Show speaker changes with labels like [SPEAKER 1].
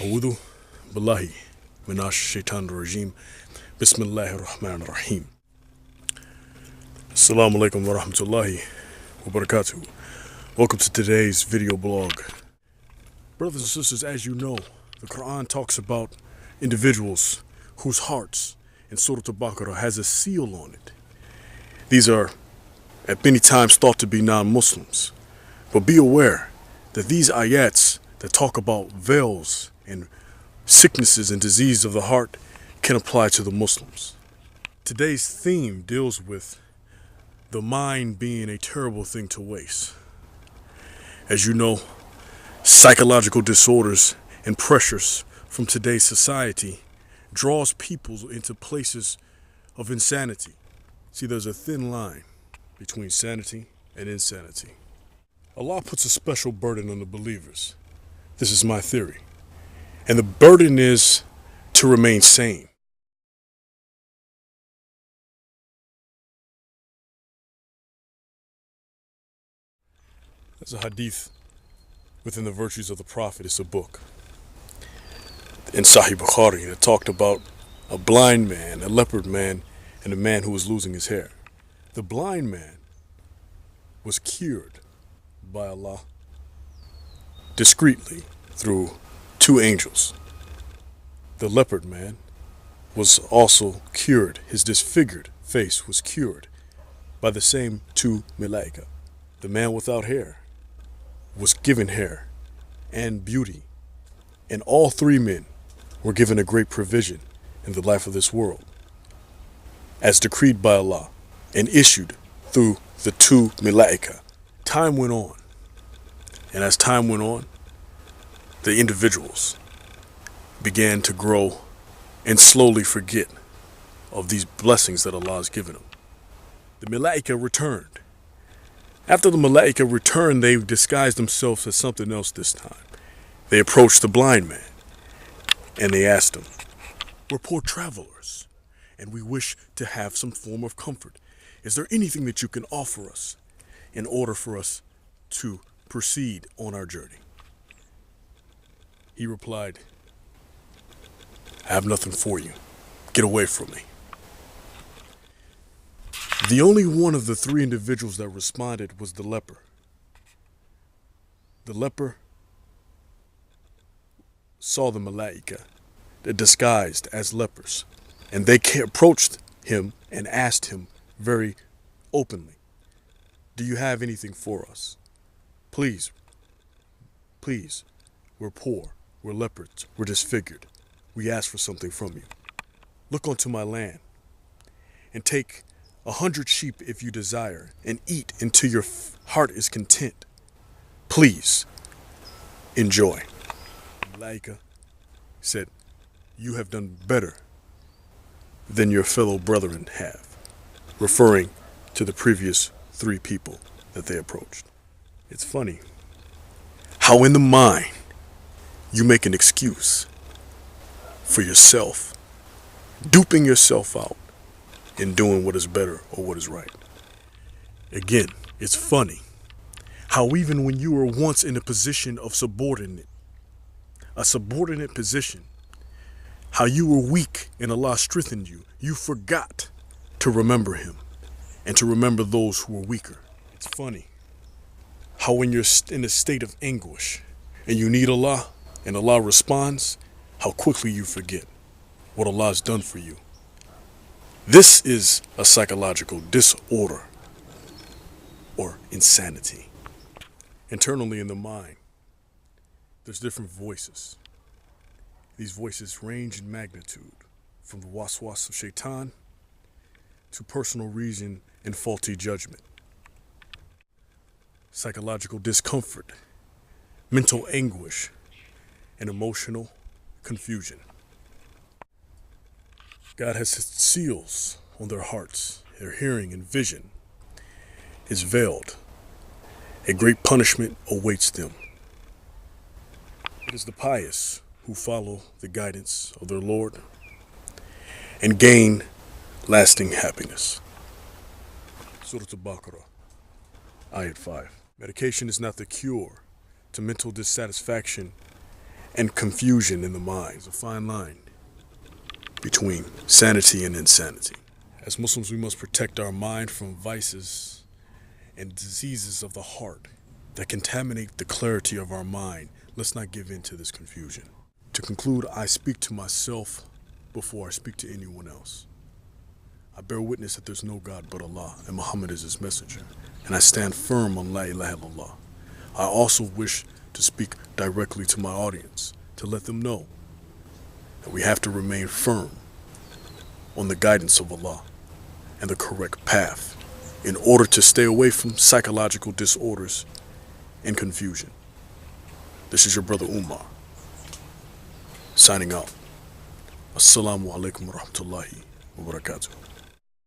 [SPEAKER 1] A'udhu billahi minash shaitan rajim. Bismillahir rahmanir rahim. Assalamu alaikum wa rahmatullahi wa barakatuh. Welcome to today's video blog. Brothers and sisters, as you know, the Quran talks about individuals whose hearts in Surah Al-Baqarah has a seal on it. These are at many times thought to be non-Muslims. But be aware that these ayats that talk about veils and sicknesses and disease of the heart can apply to the Muslims. Today's theme deals with the mind being a terrible thing to waste. As you know, psychological disorders and pressures from today's society draws people into places of insanity. See, there's a thin line between sanity and insanity. Allah puts a special burden on the believers. This is my theory. And the burden is to remain sane. There's a hadith within the virtues of the Prophet. It's a book in Sahih Bukhari that talked about a blind man, a leopard man, and a man who was losing his hair. The blind man was cured by Allah discreetly through two angels. The leopard man was also cured. His disfigured face was cured by the same two malaika. The man without hair was given hair and beauty, and all three men were given a great provision in the life of this world, as decreed by Allah and issued through the two malaika. Time went on, and as time went on, the individuals began to grow and slowly forget of these blessings that Allah has given them. The malaika returned. After the malaika returned, they disguised themselves as something else this time. They approached the blind man and they asked him, "We're poor travelers and we wish to have some form of comfort. Is there anything that you can offer us in order for us to proceed on our journey?" He replied, "I have nothing for you. Get away from me." The only one of the three individuals that responded was the leper. The leper saw the malaika disguised as lepers, and they approached him and asked him very openly, "Do you have anything for us? Please, we're poor, we're leopards, we're disfigured. We ask for something from you. Look onto my land and take 100 sheep if you desire, and eat until your heart is content. Please, enjoy." Malaika said, "You have done better than your fellow brethren have," referring to the previous three people that they approached. It's funny how in the mind you make an excuse for yourself, duping yourself out in doing what is better or what is right. Again, it's funny how even when you were once in a position of a subordinate position, how you were weak and Allah strengthened you, you forgot to remember Him and to remember those who were weaker. It's funny how when you're in a state of anguish and you need Allah and Allah responds, how quickly you forget what Allah has done for you. This is a psychological disorder or insanity. Internally in the mind, there's different voices. These voices range in magnitude from the waswas of shaitan to personal reason and faulty judgment. Psychological discomfort, mental anguish, and emotional confusion. God has seals on their hearts. Their hearing and vision is veiled. A great punishment awaits them. It is the pious who follow the guidance of their Lord and gain lasting happiness. Surah Al-Baqarah, Ayat 5. Medication is not the cure to mental dissatisfaction and confusion in the mind. There's a fine line between sanity and insanity. As Muslims, we must protect our mind from vices and diseases of the heart that contaminate the clarity of our mind. Let's not give in to this confusion. To conclude, I speak to myself before I speak to anyone else. I bear witness that there's no God but Allah, and Muhammad is his messenger, and I stand firm on La ilaha illallah. I also wish to speak directly to my audience, to let them know that we have to remain firm on the guidance of Allah and the correct path in order to stay away from psychological disorders and confusion. This is your brother Umar, signing out. Assalamu alaikum wa rahmatullahi wa barakatuh.